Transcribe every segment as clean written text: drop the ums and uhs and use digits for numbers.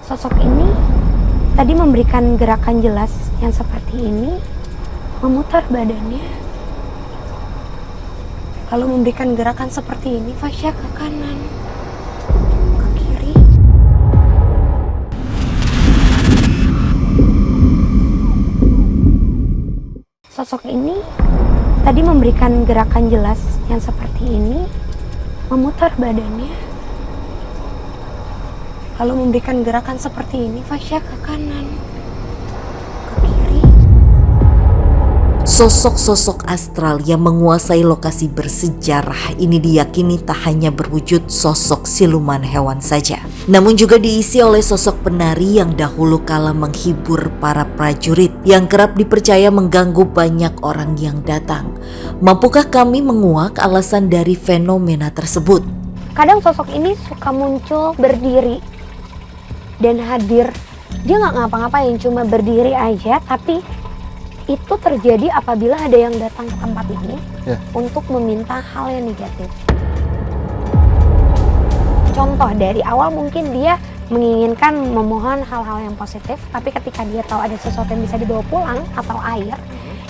Sosok ini tadi memberikan gerakan jelas yang seperti ini, memutar badannya, lalu memberikan gerakan seperti ini, fasya ke kanan, ke kiri. Sosok ini tadi memberikan gerakan jelas yang seperti ini, memutar badannya, lalu memberikan gerakan seperti ini, fasya ke kanan, ke kiri. Sosok-sosok astral yang menguasai lokasi bersejarah ini diyakini tak hanya berwujud sosok siluman hewan saja, namun juga diisi oleh sosok penari yang dahulu kala menghibur para prajurit yang kerap dipercaya mengganggu banyak orang yang datang. Mampukah kami menguak alasan dari fenomena tersebut? Kadang sosok ini suka muncul berdiri dan hadir. Dia nggak ngapa-ngapain, cuma berdiri aja, tapi itu terjadi apabila ada yang datang ke tempat ini untuk meminta hal yang negatif. Contoh, dari awal mungkin dia menginginkan memohon hal-hal yang positif, tapi ketika dia tahu ada sesuatu yang bisa dibawa pulang atau air,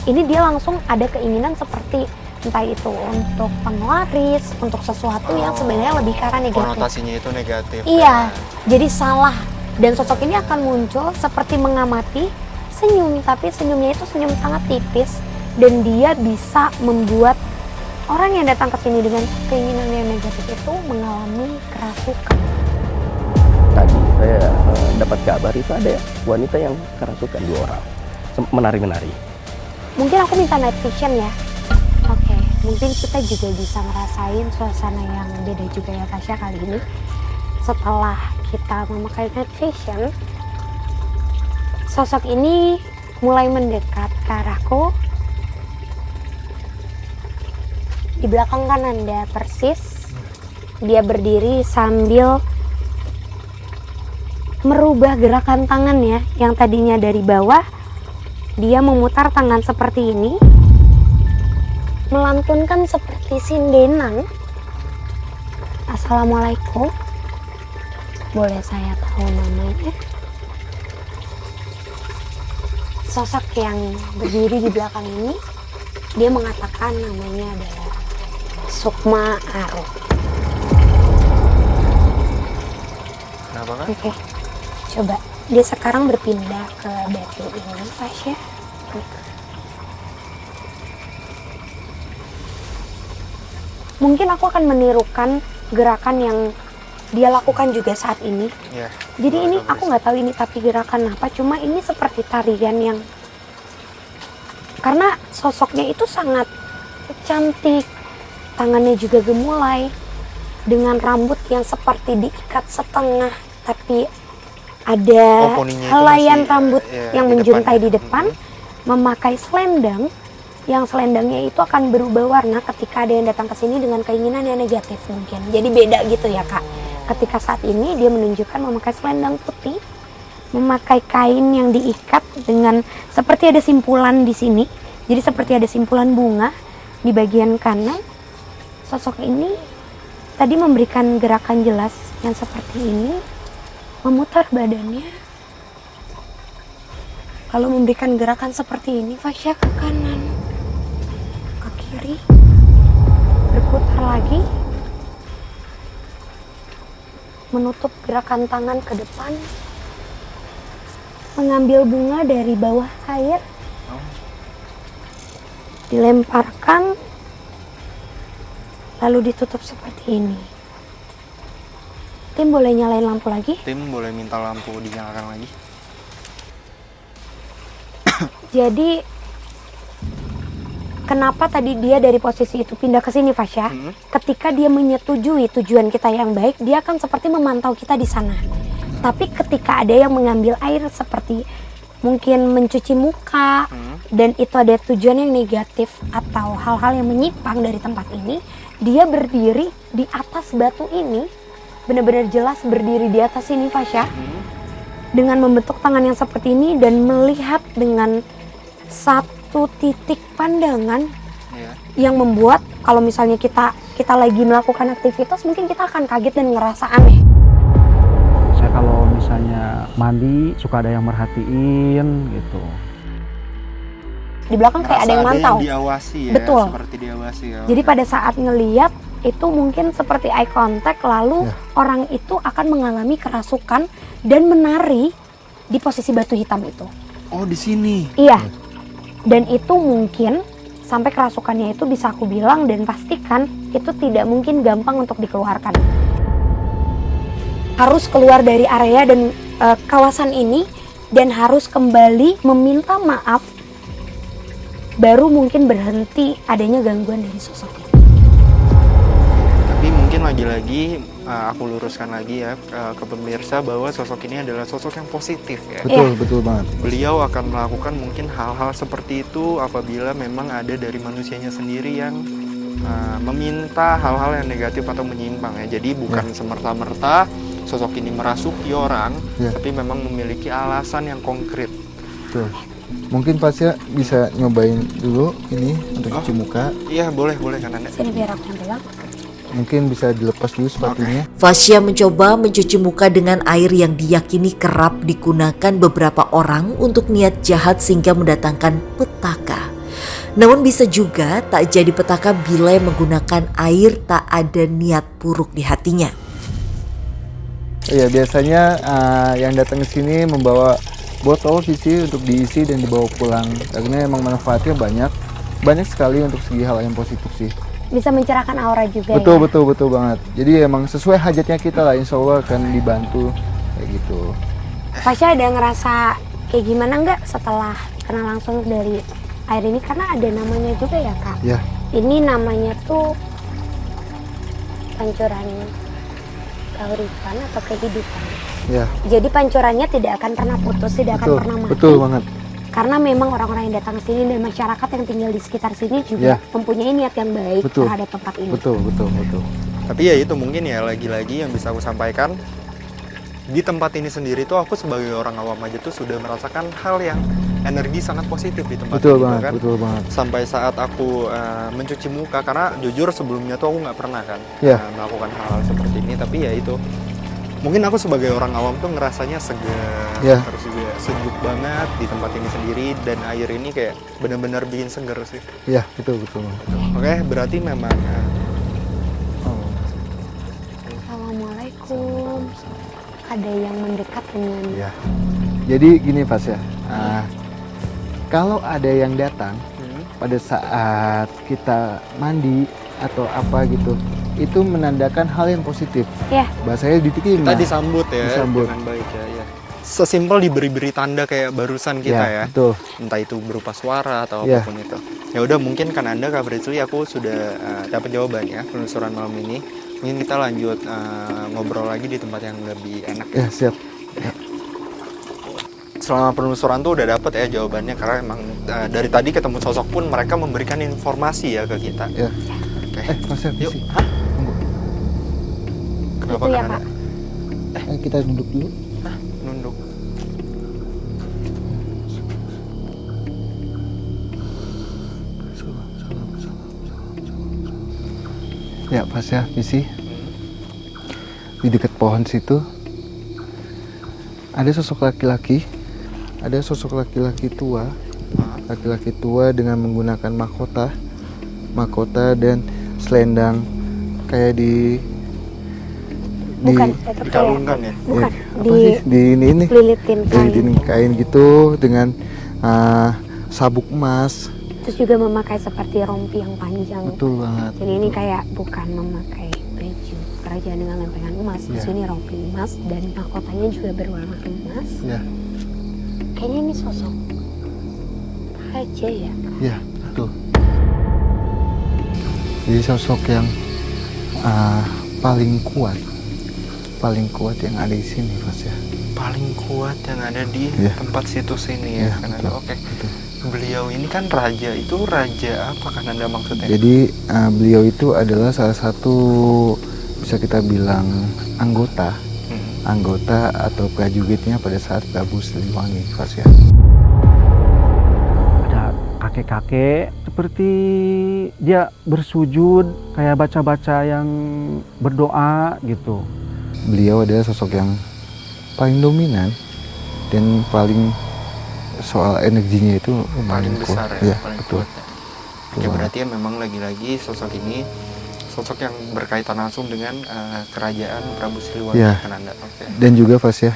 ini dia langsung ada keinginan seperti entah itu untuk penglaris, untuk sesuatu yang sebenarnya lebih ke arah negatif. Konotasinya itu negatif. Iya, jadi salah. Dan sosok ini akan muncul seperti mengamati, senyum, tapi senyumnya itu senyum sangat tipis, dan dia bisa membuat orang yang datang ke sini dengan keinginan yang negatif itu mengalami kerasukan. Tadi saya dapat kabar itu ada wanita yang kerasukan 2 orang, menari-menari. Mungkin aku minta night vision ya. Oke, mungkin kita juga bisa ngerasain suasana yang beda juga ya Tasya kali ini. Setelah kita memakai night vision, sosok ini mulai mendekat ke arahku. Di belakang kan Anda persis, dia berdiri sambil merubah gerakan tangannya yang tadinya dari bawah. Dia memutar tangan seperti ini, melantunkan seperti sindenang. Assalamualaikum, boleh saya tahu namanya? Sosok yang berdiri di belakang ini, dia mengatakan namanya adalah Sukma Aruf. Kenapa kan? Oke, coba dia sekarang berpindah ke batu ini, Tasya. Mungkin aku akan menirukan gerakan yang dia lakukan juga saat ini. Iya. Jadi ini aku nggak tahu ini tapi gerakan apa, cuma ini seperti tarian yang, karena sosoknya itu sangat cantik, tangannya juga gemulai, dengan rambut yang seperti diikat setengah, tapi ada helaian rambut yang menjuntai di depan, memakai selendang, yang selendangnya itu akan berubah warna ketika ada yang datang ke sini dengan keinginan yang negatif mungkin. Jadi beda gitu ya Kak. Ketika saat ini dia menunjukkan memakai selendang putih, memakai kain yang diikat dengan seperti ada simpulan di sini. Jadi seperti ada simpulan bunga di bagian kanan. Sosok ini tadi memberikan gerakan jelas yang seperti ini, memutar badannya, lalu memberikan gerakan seperti ini, fasya ke kanan, ke kiri, berputar lagi, menutup gerakan tangan ke depan, mengambil bunga dari bawah air, dilemparkan, lalu ditutup seperti ini. Tim boleh nyalain lampu lagi? Tim boleh minta lampu dinyalakan lagi. Jadi kenapa tadi dia dari posisi itu pindah ke sini, Fasya? Ketika dia menyetujui tujuan kita yang baik, dia akan seperti memantau kita di sana. Tapi ketika ada yang mengambil air seperti mungkin mencuci muka, dan itu ada tujuan yang negatif atau hal-hal yang menyimpang dari tempat ini, dia berdiri di atas batu ini, benar-benar jelas berdiri di atas ini, Fasya, dengan membentuk tangan yang seperti ini dan melihat dengan satu titik pandangan yang membuat kalau misalnya kita lagi melakukan aktivitas, mungkin kita akan kaget dan ngerasa aneh. Saya kalau misalnya mandi suka ada yang merhatiin gitu. Di belakang kayak ada yang mantau. Diawasi ya. Betul. Seperti diawasi ya. Jadi Oke. pada saat ngeliat itu mungkin seperti eye contact, lalu orang itu akan mengalami kerasukan dan menari di posisi batu hitam itu. Oh, di sini. Iya. Dan itu mungkin sampai kerasukannya itu bisa aku bilang dan pastikan itu tidak mungkin gampang untuk dikeluarkan. Harus keluar dari area dan kawasan ini dan harus kembali meminta maaf, baru mungkin berhenti adanya gangguan dari sosok ini. Tapi mungkin lagi-lagi aku luruskan lagi ya ke pemirsa bahwa sosok ini adalah sosok yang positif ya. Betul banget. Beliau akan melakukan mungkin hal-hal seperti itu apabila memang ada dari manusianya sendiri yang meminta hal-hal yang negatif atau menyimpang ya. Jadi bukan semerta-merta sosok ini merasuki orang, tapi memang memiliki alasan yang konkret. Betul. Mungkin Fasya bisa nyobain dulu ini untuk cuci muka. Iya, boleh kan Anda. Sini biar aku yang pegang. Mungkin bisa dilepas dulu sepatunya. Fasya mencoba mencuci muka dengan air yang diyakini kerap digunakan beberapa orang untuk niat jahat sehingga mendatangkan petaka. Namun bisa juga tak jadi petaka bila menggunakan air tak ada niat buruk di hatinya. Iya, biasanya yang datang ke sini membawa botol visi untuk diisi dan dibawa pulang. Karena emang manfaatnya banyak sekali untuk segi hal yang positif sih. Bisa mencerahkan aura juga Betul banget. Jadi emang sesuai hajatnya kita lah, insya Allah akan dibantu kayak gitu. Fasya ada ngerasa kayak gimana nggak setelah kenal langsung dari air ini? Karena ada namanya juga ya Kak. Ya. Ini namanya tuh pancuran keuripan atau kehidupan. Ya. Jadi pancurannya tidak akan pernah putus, tidak akan pernah mati. Betul banget. Karena memang orang-orang yang datang ke sini dan masyarakat yang tinggal di sekitar sini juga mempunyai niat yang baik terhadap tempat ini. Betul. Tapi ya itu mungkin ya lagi-lagi yang bisa aku sampaikan. Di tempat ini sendiri tuh aku sebagai orang awam aja tuh sudah merasakan hal yang energi sangat positif di tempat ini kan. Betul banget. Sampai saat aku mencuci muka, karena jujur sebelumnya tuh aku nggak pernah kan melakukan hal seperti ini. Tapi ya itu, mungkin aku sebagai orang awam tuh ngerasanya segar, terus juga sejuk banget di tempat ini sendiri, dan air ini kayak benar-benar bikin segar sih. Iya, betul. Oke, berarti memang. Assalamualaikum. Ada yang mendekat dengan. Ya. Jadi gini Fasya, kalau ada yang datang pada saat kita mandi atau apa gitu, itu menandakan hal yang positif. Ya. Bahasanya diterima. Kita disambut ya dengan baik ya. Sesimpel diberi tanda kayak barusan kita ya. Betul. Entah itu berupa suara atau apapun itu. Ya udah, mungkin kan Anda Kak Bradley, aku sudah dapat jawaban ya penelusuran malam ini. Mungkin kita lanjut ngobrol lagi di tempat yang lebih enak ya. Ya, siap. Selama penelusuran tuh udah dapet ya jawabannya, karena emang dari tadi ketemu sosok pun mereka memberikan informasi ya ke kita. Ya. Oke. Fasya, Yuk. sih. Hah? Kenapa Itu ya, kan Pak? Anda? Kita duduk dulu. Nunduk. Ya, Fasya, visi. Di dekat pohon situ ada sosok laki-laki. Ada sosok laki-laki tua. Laki-laki tua dengan menggunakan mahkota dan selendang kayak Bukan, itu dikalungkan ya? Bukan, apa sih? Di ini lilitin kain. Lilitin kain gitu dengan sabuk emas. Terus juga memakai seperti rompi yang panjang. Betul banget. Jadi ini kayak bukan memakai baju kerajaan dengan lempengan emas. Di sini rompi emas dan mahkotanya juga berwarna emas. Ya. Kayaknya ini sosok raja ya. Ya, betul. Jadi sosok yang paling kuat yang ada di sini, Mas ya. Paling kuat yang ada di tempat situs ini ya, kan Anda. Oke. Beliau ini kan raja, itu raja apa kan Anda maksudnya? Jadi beliau itu adalah salah satu, bisa kita bilang anggota atau prajuritnya pada saat Prabu Siliwangi, Mas ya. Ada kakek-kakek seperti dia bersujud kayak baca-baca yang berdoa gitu. Beliau adalah sosok yang paling dominan dan paling soal energinya itu paling besar ya, paling betul. kuat ya. Ya berarti ya memang lagi-lagi sosok ini sosok yang berkaitan langsung dengan kerajaan Prabu Siliwangi ya. Kananda. Okay. Dan juga Fas ya,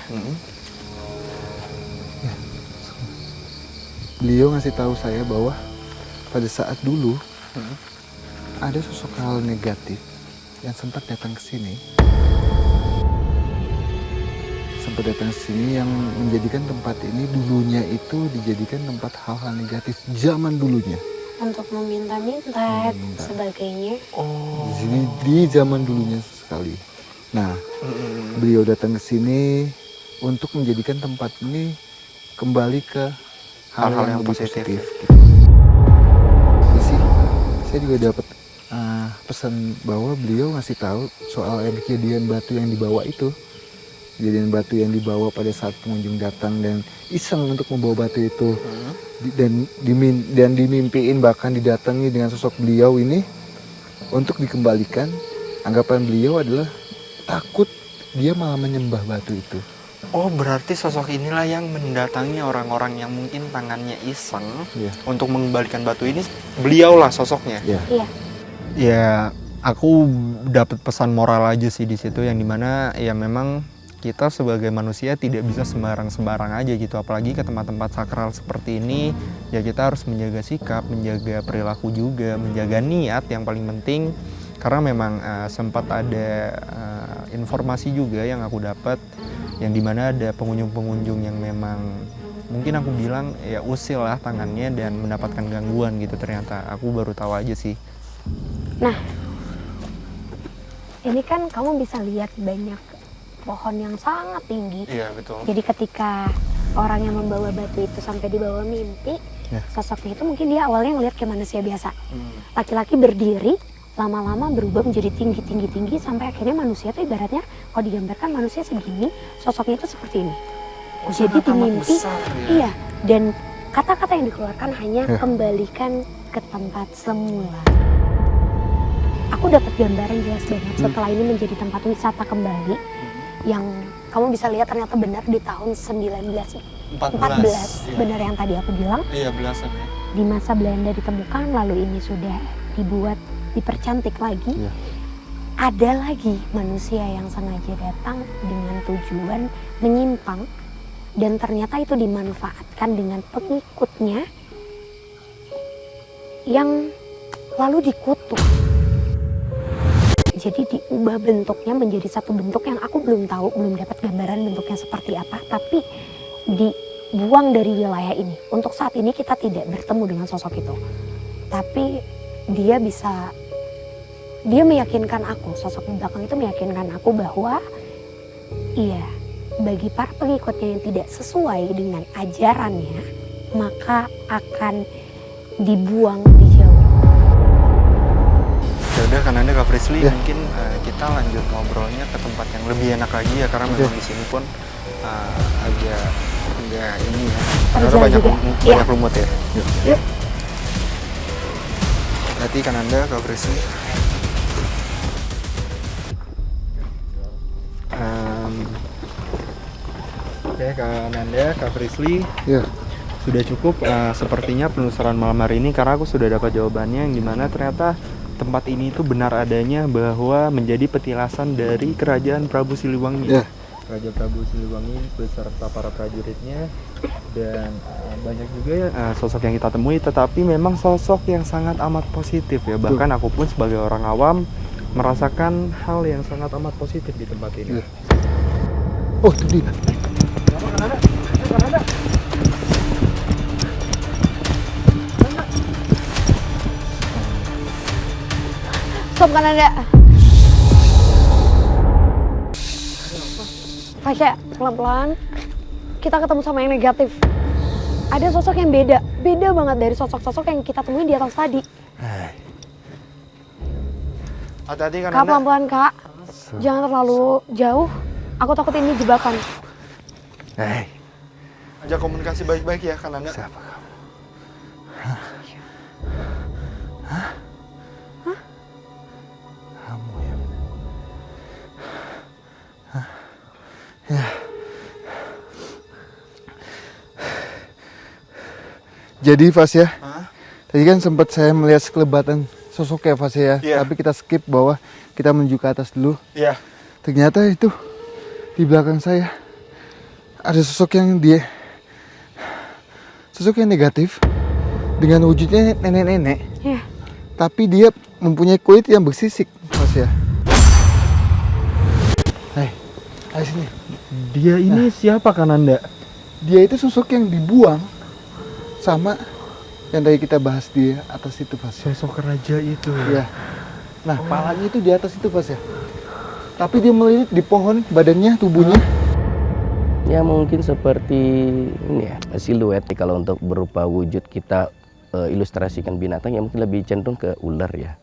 beliau ngasih tahu saya bahwa pada saat dulu ada sosok hal negatif yang sempat datang ke sini. Sempat datang ke sini yang menjadikan tempat ini dulunya itu dijadikan tempat hal-hal negatif zaman dulunya. Untuk meminta-minta sebagainya. Di sini di zaman dulunya sekali. Nah, beliau datang ke sini untuk menjadikan tempat ini kembali ke hal-hal yang positif. Gitu. Jadi sih, saya juga dapat pesan bahwa beliau ngasih tahu soal kejadian batu yang dibawa itu. Kejadian batu yang dibawa pada saat pengunjung datang dan iseng untuk membawa batu itu. Dan dimimpiin bahkan didatangi dengan sosok beliau ini untuk dikembalikan. Anggapan beliau adalah takut dia malah menyembah batu itu. Oh berarti sosok inilah yang mendatangi orang-orang yang mungkin tangannya iseng untuk mengembalikan batu ini, beliaulah sosoknya. Iya. Ya aku dapat pesan moral aja sih di situ yang dimana ya memang kita sebagai manusia tidak bisa sembarang aja gitu, apalagi ke tempat-tempat sakral seperti ini ya kita harus menjaga sikap, menjaga perilaku juga, menjaga niat yang paling penting. Karena memang sempat ada informasi juga yang aku dapat yang dimana ada pengunjung-pengunjung yang memang mungkin aku bilang ya usil lah tangannya dan mendapatkan gangguan gitu, ternyata aku baru tahu aja sih. Nah, ini kan kamu bisa lihat banyak pohon yang sangat tinggi. Iya betul. Jadi ketika orang yang membawa batu itu sampai di bawah mimpi, sosoknya itu mungkin dia awalnya ngeliat kayak manusia biasa. Laki-laki berdiri, lama-lama berubah menjadi tinggi sampai akhirnya manusia itu ibaratnya kalau digambarkan manusia segini, sosoknya itu seperti ini. Jadi di mimpi, iya. Dan kata-kata yang dikeluarkan hanya kembalikan ke tempat semula. Aku dapat gambaran jelas banget setelah ini menjadi tempat wisata kembali yang kamu bisa lihat ternyata benar di tahun 1914. Benar yang tadi aku bilang. Iya belasan ya. Di masa Belanda ditemukan, lalu ini sudah dipercantik lagi. Ada lagi manusia yang sengaja datang dengan tujuan menyimpang dan ternyata itu dimanfaatkan dengan pengikutnya yang lalu dikutuk. Jadi diubah bentuknya menjadi satu bentuk yang aku belum tahu, belum dapat gambaran bentuknya seperti apa, tapi dibuang dari wilayah ini. Untuk saat ini kita tidak bertemu dengan sosok itu. Tapi dia meyakinkan aku, sosok di belakang itu meyakinkan aku bahwa iya, bagi para pengikutnya yang tidak sesuai dengan ajarannya, maka akan dibuang dijauh. Ya udah kan Anda Kak Frisly, mungkin kita lanjut ngobrolnya ke tempat yang lebih enak lagi ya, karena memang di sini pun agak ini ya. Karena banyak lumut ya. Berarti kan Anda Kak Frisly. Oke, Kak Nanda, Kak Frisly. Sudah cukup sepertinya penelusuran malam hari ini, karena aku sudah dapat jawabannya yang dimana ternyata tempat ini itu benar adanya bahwa menjadi petilasan dari kerajaan Prabu Siliwangi. Raja Prabu Siliwangi beserta para prajuritnya, dan banyak juga ya sosok yang kita temui, tetapi memang sosok yang sangat amat positif ya. Bahkan aku pun sebagai orang awam merasakan hal yang sangat amat positif di tempat ini. Oh, itu dia. Stop kan Anda. Fasya, pelan-pelan. Kita ketemu sama yang negatif. Ada sosok yang beda banget dari sosok-sosok yang kita temuin di atas tadi. Hati-hati kan Kak, pelan-pelan Kak. Jangan terlalu jauh. Aku takut ini jebakan. Ajak komunikasi baik-baik ya kan Anda. Siapa kamu? Kamu ya? Jadi Fas ya, Hah? tadi kan sempat saya melihat sekelebatan sosok ya Fas ya, Iya. tapi kita skip bahwa kita menuju ke atas dulu. Iya. Ternyata itu di belakang saya ada sosok yang negatif dengan wujudnya nenek-nenek, Iya. tapi dia mempunyai kulit yang bersisik Mas ya. Ayo sini. Dia ini siapa Kananda? Dia itu sosok yang dibuang sama yang tadi kita bahas di atas itu Mas. Sosok raja itu. Ya. Nah, kepalanya itu di atas itu Mas ya. Tapi dia melilit di pohon, badannya, tubuhnya. Ya mungkin seperti ini ya, siluet. Kalau untuk berupa wujud kita ilustrasikan binatang yang mungkin lebih cenderung ke ular ya.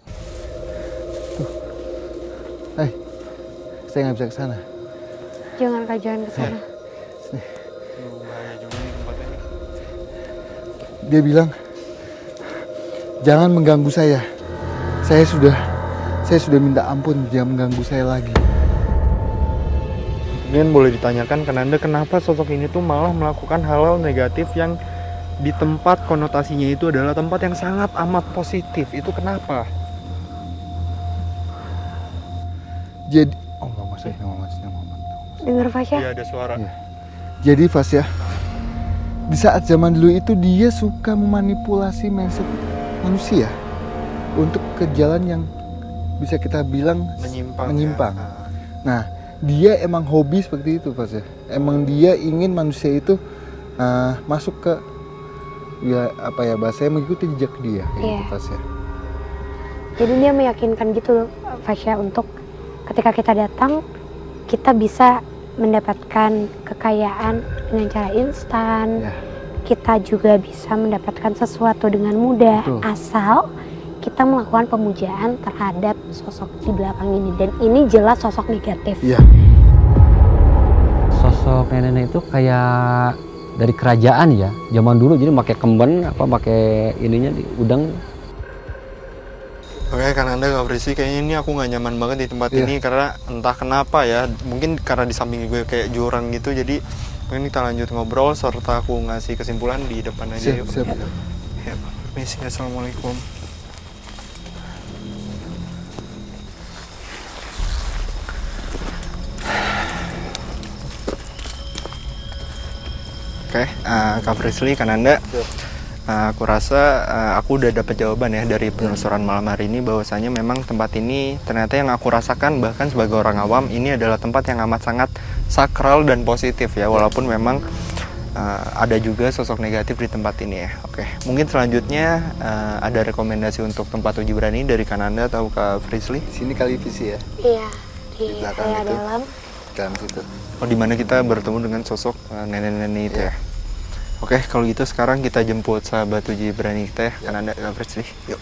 Saya nggak bisa ke sana. Jangan Kak, jangan ke sana. Bahaya juga nih tempatnya nih. Dia bilang, jangan mengganggu saya. Saya sudah minta ampun, jangan mengganggu saya lagi. Mungkin boleh ditanyakan Kananda kenapa sosok ini tuh malah melakukan hal-hal negatif yang di tempat konotasinya itu adalah tempat yang sangat amat positif. Itu kenapa? Jadi, nggak mas. Dengar Fasya? Iya ada suara. Iya. Jadi Fas ya, di saat zaman dulu itu dia suka memanipulasi mindset manusia untuk ke jalan yang bisa kita bilang menyimpang. Ya. Nah, dia emang hobi seperti itu Fas ya. Emang dia ingin manusia itu masuk ke bahasanya mengikuti jejak dia kayak gitu Fas ya. Jadi dia meyakinkan gitu Fasya untuk ketika kita datang kita bisa mendapatkan kekayaan dengan cara instan. Ya. Kita juga bisa mendapatkan sesuatu dengan mudah. Betul. Asal kita melakukan pemujaan terhadap sosok di belakang ini. Dan ini jelas sosok negatif. Iya. Sosok nenek-nenek itu kayak dari kerajaan ya, zaman dulu, jadi pakai kemben pakai ininya di udang. Oke, Kananda Kak Frisly, kayaknya ini aku nggak nyaman banget di tempat ini karena entah kenapa ya, mungkin karena di samping gue kayak jurang gitu, jadi mungkin kita lanjut ngobrol serta aku ngasih kesimpulan di depan aja. Siap. Ya, permisi, assalamualaikum. Oke, Kak Frisly, Kananda. Aku rasa aku udah dapat jawaban ya dari penelusuran malam hari ini, bahwasanya memang tempat ini ternyata yang aku rasakan bahkan sebagai orang awam ini adalah tempat yang amat sangat sakral dan positif ya, walaupun memang ada juga sosok negatif di tempat ini ya. Oke, mungkin selanjutnya ada rekomendasi untuk tempat uji berani dari Kananda atau Kak Frisly? Sini kali visi ya. Iya, di belakang area itu. dalam. Situ. Oh, dimana kita bertemu dengan sosok nenek-nenek itu ya. Oke, kalau gitu sekarang kita jemput sahabat uji berani kita ya, Kananda, Kak Frisly. Yuk.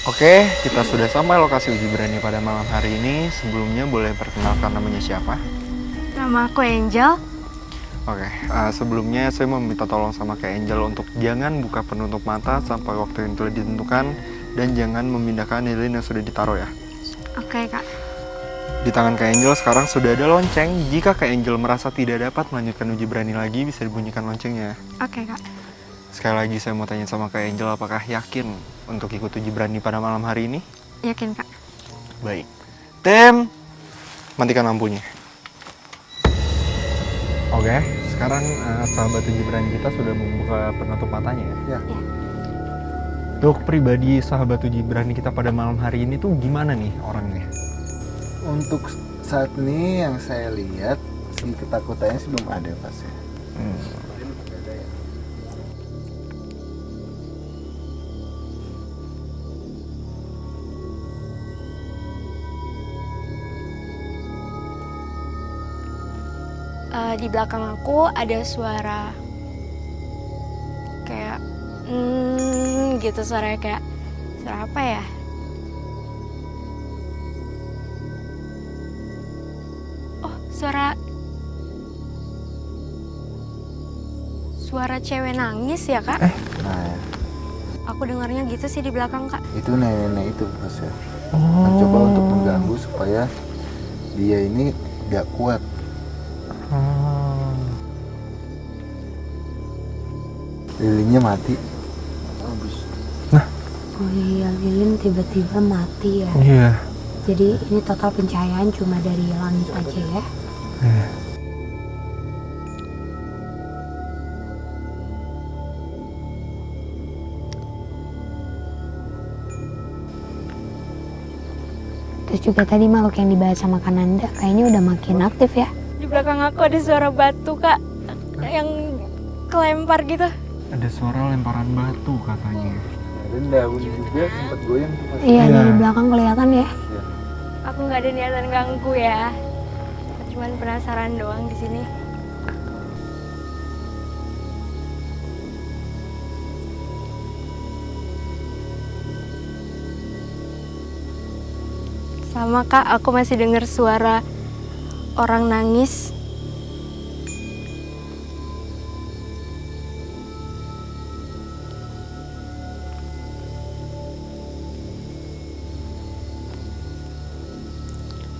Oke, kita sudah sampai lokasi uji berani pada malam hari ini. Sebelumnya boleh perkenalkan namanya siapa? Nama aku Angel. Oke, sebelumnya saya mau minta tolong sama Kak Angel untuk jangan buka penutup mata sampai waktu yang telah ditentukan dan jangan memindahkan lilin yang sudah ditaruh ya. Oke Kak. Di tangan Kak Angel sekarang sudah ada lonceng. Jika Kak Angel merasa tidak dapat melanjutkan uji berani lagi, bisa dibunyikan loncengnya. Oke Kak. Sekali lagi saya mau tanya sama Kak Angel, apakah yakin untuk ikut uji berani pada malam hari ini? Yakin Kak. Baik. Tim, matikan lampunya. Oke, sekarang sahabat uji berani kita sudah membuka penutup matanya ya? Ya. Untuk pribadi sahabat uji berani kita pada malam hari ini tuh gimana nih orangnya? Untuk saat ini yang saya lihat segi ketakutannya sih belum ada Pas ya. Di belakang aku ada suara kayak gitu, suaranya kayak suara apa ya? Oh, suara cewek nangis ya Kak? Nah, ya. Aku dengarnya gitu sih di belakang Kak. Itu nenek itu Pas ya. Mencoba untuk mengganggu supaya dia ini gak kuat. Lilinnya mati, Oh iya, lilin tiba-tiba mati ya. Iya. Jadi ini total pencahayaan cuma dari langit aja ya. Terus juga tadi makhluk yang dibahas sama Kananda kayaknya udah makin aktif ya. Di belakang aku ada suara batu, Kak. Yang kelempar gitu. Ada suara lemparan batu katanya. Dan daun juga sempat goyang tuh pas. Iya, dari belakang kelihatan ya. Aku nggak ada niatan ganggu ya. Cuman penasaran doang di sini. Sama Kak, aku masih dengar suara orang nangis.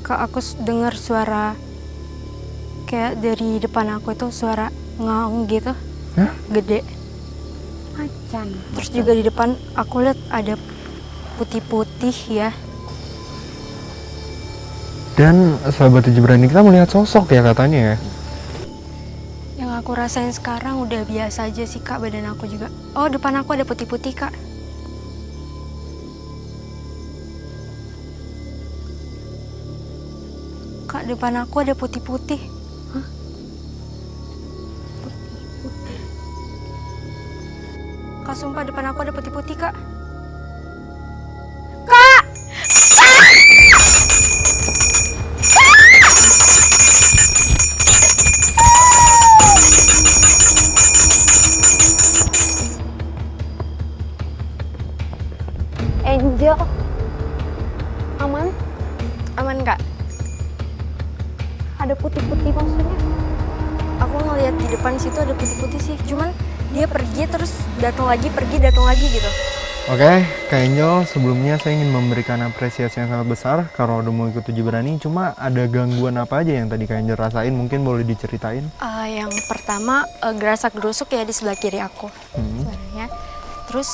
Kak, aku dengar suara kayak dari depan aku itu suara ngaung gitu. Hah? Gede. Macan. Terus juga di depan aku lihat ada putih-putih ya. Dan sahabat Tujuh Berani kita melihat sosok ya katanya ya. Yang aku rasain sekarang udah biasa aja sih Kak, badan aku juga. Oh, depan aku ada putih-putih Kak. Kak, depan aku ada putih-putih. Hah? Kak, sumpah depan aku ada putih-putih Kak. Angel. Aman? Aman Kak. Ada putih-putih maksudnya? Aku ngeliat di depan situ ada putih-putih sih. Cuman dia pergi terus datang lagi, pergi datang lagi gitu. Oke, Kak Angel, sebelumnya saya ingin memberikan apresiasi yang sangat besar karena udah mau ikut Tujuh Berani. Cuma ada gangguan apa aja yang tadi Kak Angel rasain? Mungkin boleh diceritain? Yang pertama gerasak gerusuk ya di sebelah kiri aku suaranya. Terus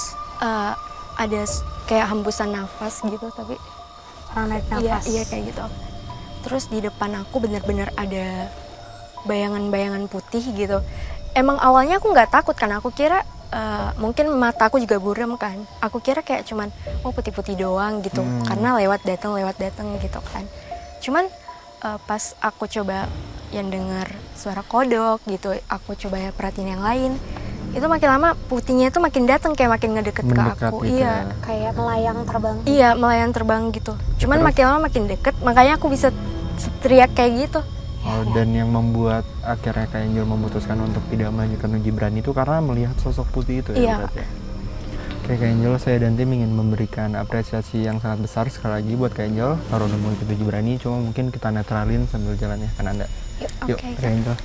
ada kayak hembusan nafas gitu, tapi Orang narik nafas. iya kayak gitu. Terus di depan aku benar-benar ada bayangan-bayangan putih gitu. Emang awalnya aku nggak takut kan, aku kira mungkin mata aku juga buram kan. Aku kira kayak cuman putih-putih doang gitu, karena lewat datang gitu kan. Cuman pas aku coba yang dengar suara kodok gitu, aku coba ya perhatiin yang lain, itu makin lama putihnya itu makin datang, kayak makin ngedeket ke aku. Gitu Iya, ya. Kayak melayang terbang. iya melayang terbang gitu. Cuman makin lama makin deket, makanya aku bisa teriak kayak gitu. Oh, dan yang membuat akhirnya Kak Angel memutuskan untuk tidak melanjutkan Uji Berani itu karena melihat sosok putih itu ya? Iya. Berarti ya? Oke Kak Angel, saya dan tim ingin memberikan apresiasi yang sangat besar sekali lagi buat Kak Angel karena udah mau ikut Uji Berani. Cuma mungkin kita netralin sambil jalannya Kananda. Yuk, Oke. Kak Angel.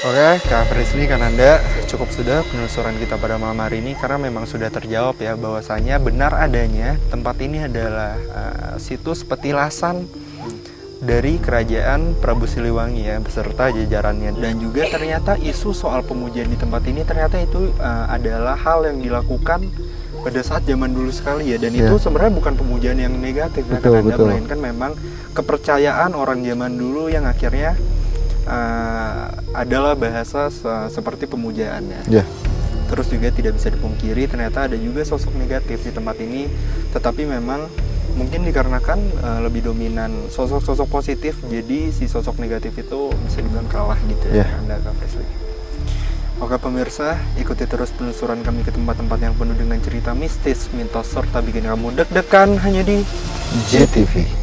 Oke, Kak Frisly, Kananda, cukup sudah penelusuran kita pada malam hari ini karena memang sudah terjawab ya bahwasanya benar adanya tempat ini adalah situs petilasan dari kerajaan Prabu Siliwangi ya beserta jajarannya, dan juga ternyata isu soal pemujaan di tempat ini ternyata itu adalah hal yang dilakukan pada saat zaman dulu sekali ya, dan itu sebenarnya bukan pemujaan yang negatif ya Kananda, melainkan memang kepercayaan orang zaman dulu yang akhirnya adalah bahasa seperti pemujaan ya. Terus juga tidak bisa dipungkiri ternyata ada juga sosok negatif di tempat ini, tetapi memang mungkin dikarenakan lebih dominan sosok-sosok positif, jadi si sosok negatif itu bisa dibilang kalah gitu ya Anda Kak Frisly. Oke pemirsa, ikuti terus penelusuran kami ke tempat-tempat yang penuh dengan cerita mistis, mitos, serta bikin kamu deg-degan hanya di JTV.